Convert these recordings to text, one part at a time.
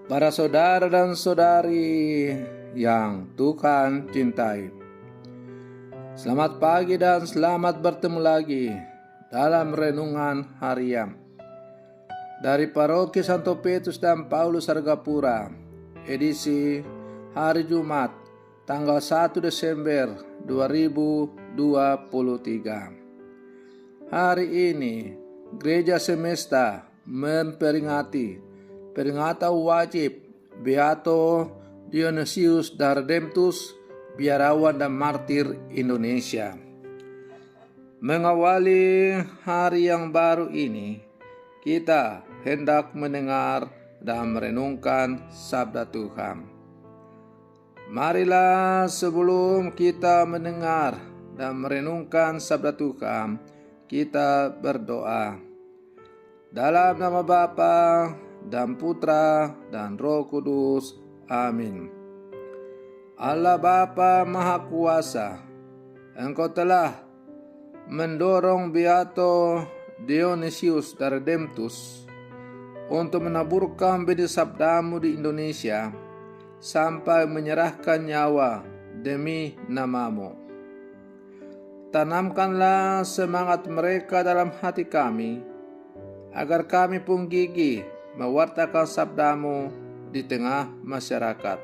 Para saudara dan saudari yang Tuhan cintai, selamat pagi dan selamat bertemu lagi dalam renungan harian dari Paroki Santo Petrus dan Paulus Argapura, edisi hari Jumat tanggal 1 Desember 2023. Hari ini Gereja Semesta memperingati peringatan wajib Beato Dionysius dan Redemptus, biarawan dan martir Indonesia. Mengawali hari yang baru ini, kita hendak mendengar dan merenungkan sabda Tuhan. Marilah sebelum kita mendengar dan merenungkan sabda Tuhan, kita berdoa. Dalam nama Bapa dan Putra dan Roh Kudus. Amin. Allah Bapa Maha Kuasa, Engkau telah mendorong Beato Dionysius dan Redemptus untuk menaburkan benih sabdamu di Indonesia sampai menyerahkan nyawa demi namamu. Tanamkanlah semangat mereka dalam hati kami, agar kami pun gigih mewartakan sabdamu di tengah masyarakat.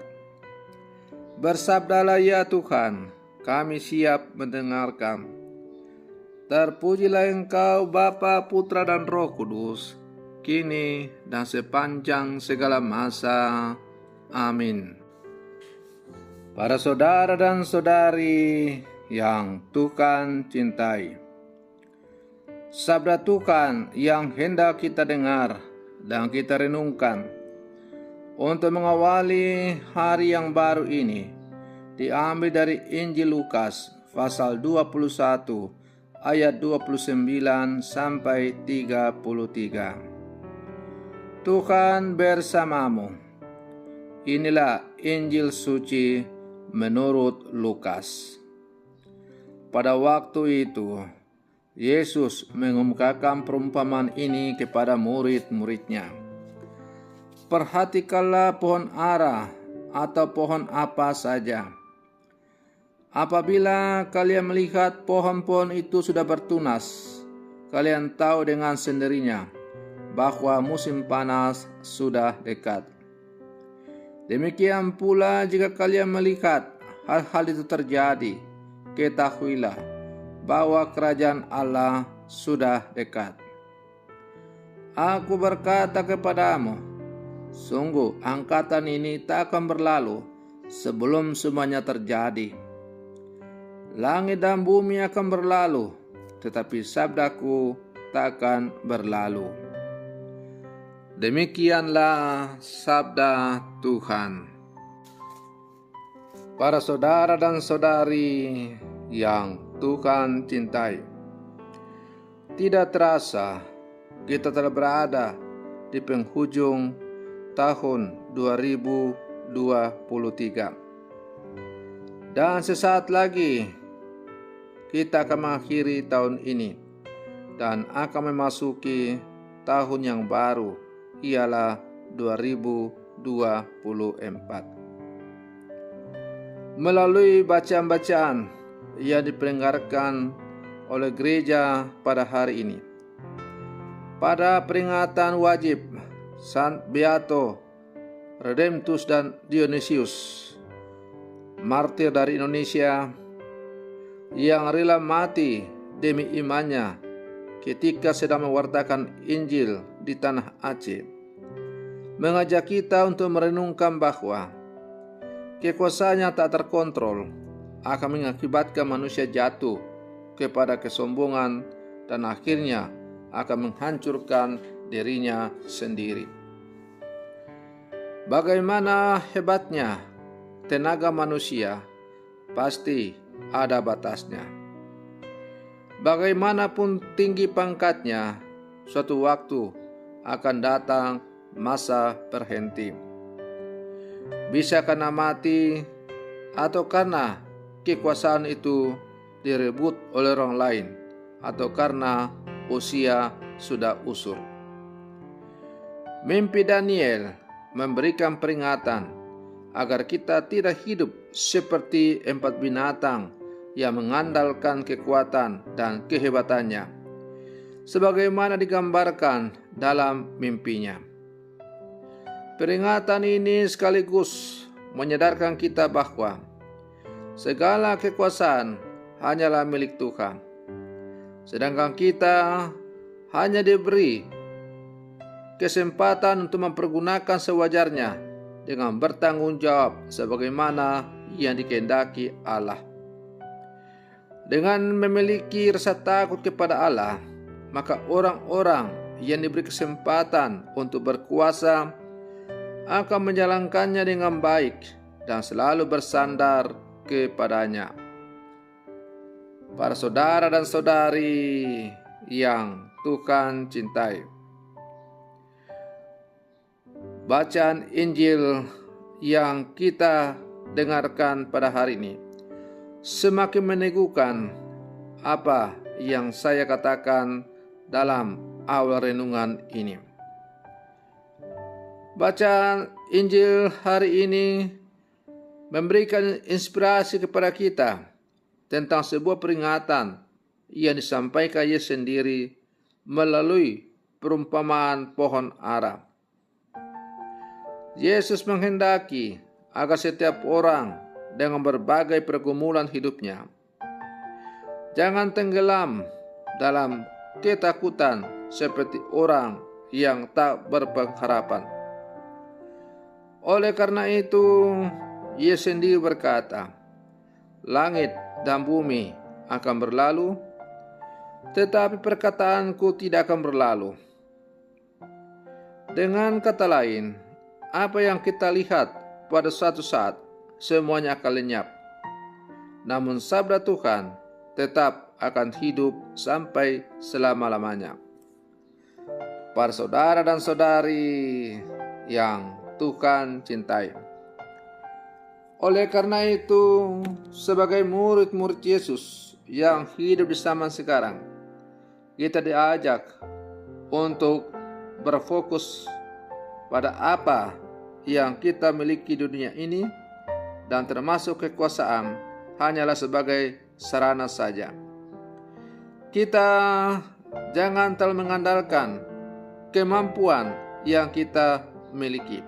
Bersabdalah ya Tuhan, kami siap mendengarkan. Terpujilah Engkau Bapa, Putra dan Roh Kudus, kini dan sepanjang segala masa. Amin. Para saudara dan saudari yang Tuhan cintai, sabda Tuhan yang hendak kita dengar dan kita renungkan untuk mengawali hari yang baru ini diambil dari Injil Lukas pasal 21 ayat 29 sampai 33. Tuhan bersamamu. Inilah Injil suci menurut Lukas. Pada waktu itu Yesus mengemukakan perumpamaan ini kepada murid-muridnya. Perhatikanlah pohon ara atau pohon apa saja. Apabila kalian melihat pohon-pohon itu sudah bertunas, kalian tahu dengan sendirinya bahwa musim panas sudah dekat. Demikian pula jika kalian melihat hal-hal itu terjadi, ketahuilah bahwa kerajaan Allah sudah dekat. Aku berkata kepadamu, sungguh angkatan ini tak akan berlalu sebelum semuanya terjadi. Langit dan bumi akan berlalu, tetapi sabdaku tak akan berlalu. Demikianlah sabda Tuhan. Para saudara dan saudari yang Tuhan cintai, tidak terasa kita telah berada di penghujung tahun 2023, dan sesaat lagi kita akan mengakhiri tahun ini dan akan memasuki tahun yang baru, ialah 2024. Melalui bacaan-bacaan yang diperingatan oleh gereja pada hari ini, pada peringatan wajib Sant Beato Redemptus dan Dionysius, martir dari Indonesia yang rela mati demi imannya ketika sedang mewartakan Injil di tanah Aceh, mengajak kita untuk merenungkan bahwa kekuasaannya tak terkontrol akan mengakibatkan manusia jatuh kepada kesombongan dan akhirnya akan menghancurkan dirinya sendiri. Bagaimana hebatnya tenaga manusia, pasti ada batasnya. Bagaimanapun tinggi pangkatnya, suatu waktu akan datang masa berhenti. Bisa karena mati atau karena kekuasaan itu direbut oleh orang lain, atau karena usia sudah usur. Mimpi Daniel memberikan peringatan agar kita tidak hidup seperti 4 binatang yang mengandalkan kekuatan dan kehebatannya, sebagaimana digambarkan dalam mimpinya. Peringatan ini sekaligus menyadarkan kita bahwa segala kekuasaan hanyalah milik Tuhan, sedangkan kita hanya diberi kesempatan untuk mempergunakan sewajarnya dengan bertanggung jawab sebagaimana yang dikehendaki Allah. Dengan memiliki rasa takut kepada Allah, maka orang-orang yang diberi kesempatan untuk berkuasa akan menjalankannya dengan baik dan selalu bersandar kepadanya. Para saudara dan saudari yang Tuhan cintai, bacaan Injil yang kita dengarkan pada hari ini semakin meneguhkan apa yang saya katakan dalam awal renungan ini. Bacaan Injil hari ini memberikan inspirasi kepada kita tentang sebuah peringatan yang disampaikan Yesus sendiri melalui perumpamaan pohon ara. Yesus menghendaki agar setiap orang dengan berbagai pergumulan hidupnya jangan tenggelam dalam ketakutan seperti orang yang tak berpengharapan. Oleh karena itu, Yesus sendiri berkata, "Langit dan bumi akan berlalu, tetapi perkataanku tidak akan berlalu." Dengan kata lain, apa yang kita lihat pada suatu saat semuanya akan lenyap. Namun sabda Tuhan tetap akan hidup sampai selama-lamanya. Para saudara dan saudari yang Tuhan cintai, oleh karena itu, sebagai murid-murid Yesus yang hidup di zaman sekarang, kita diajak untuk berfokus pada apa yang kita miliki di dunia ini, dan termasuk kekuasaan hanyalah sebagai sarana saja. Kita jangan terlalu mengandalkan kemampuan yang kita miliki,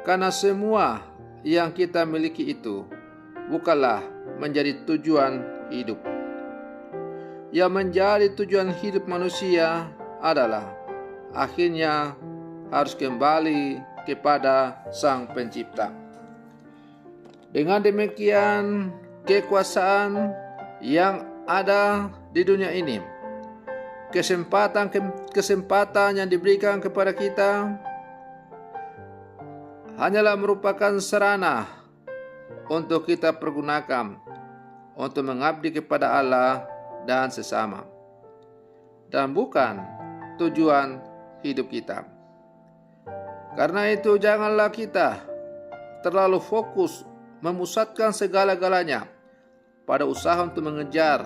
karena semua yang kita miliki itu bukanlah menjadi tujuan hidup. Yang menjadi tujuan hidup manusia adalah akhirnya harus kembali kepada Sang Pencipta. Dengan demikian, kekuasaan yang ada di dunia ini, kesempatan yang diberikan kepada kita hanyalah merupakan sarana untuk kita pergunakan untuk mengabdi kepada Allah dan sesama, dan bukan tujuan hidup kita. Karena itu, janganlah kita terlalu fokus memusatkan segala-galanya pada usaha untuk mengejar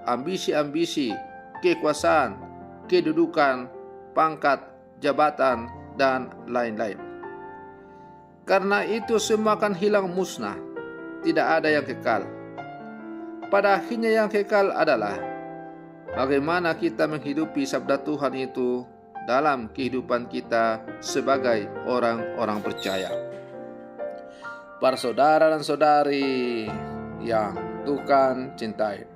ambisi-ambisi, kekuasaan, kedudukan, pangkat, jabatan, dan lain-lain. Karena itu semua akan hilang musnah, tidak ada yang kekal. Pada akhirnya yang kekal adalah bagaimana kita menghidupi sabda Tuhan itu dalam kehidupan kita sebagai orang-orang percaya. Para saudara dan saudari yang Tuhan cintai,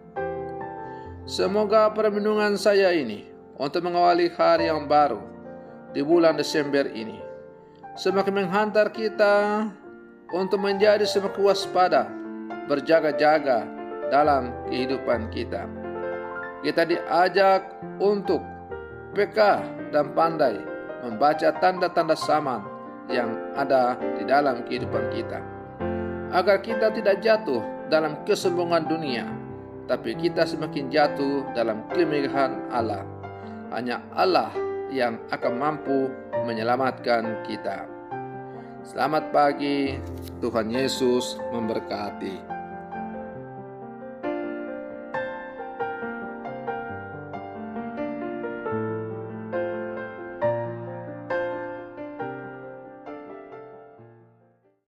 semoga permenungan saya ini untuk mengawali hari yang baru di bulan Desember ini semakin menghantar kita untuk menjadi semakin waspada, berjaga-jaga dalam kehidupan kita. Kita diajak untuk peka dan pandai membaca tanda-tanda zaman yang ada di dalam kehidupan kita, agar kita tidak jatuh dalam kesombongan dunia, tapi kita semakin jatuh dalam kemegahan Allah. Hanya Allah yang akan mampu menyelamatkan kita. Selamat pagi, Tuhan Yesus memberkati.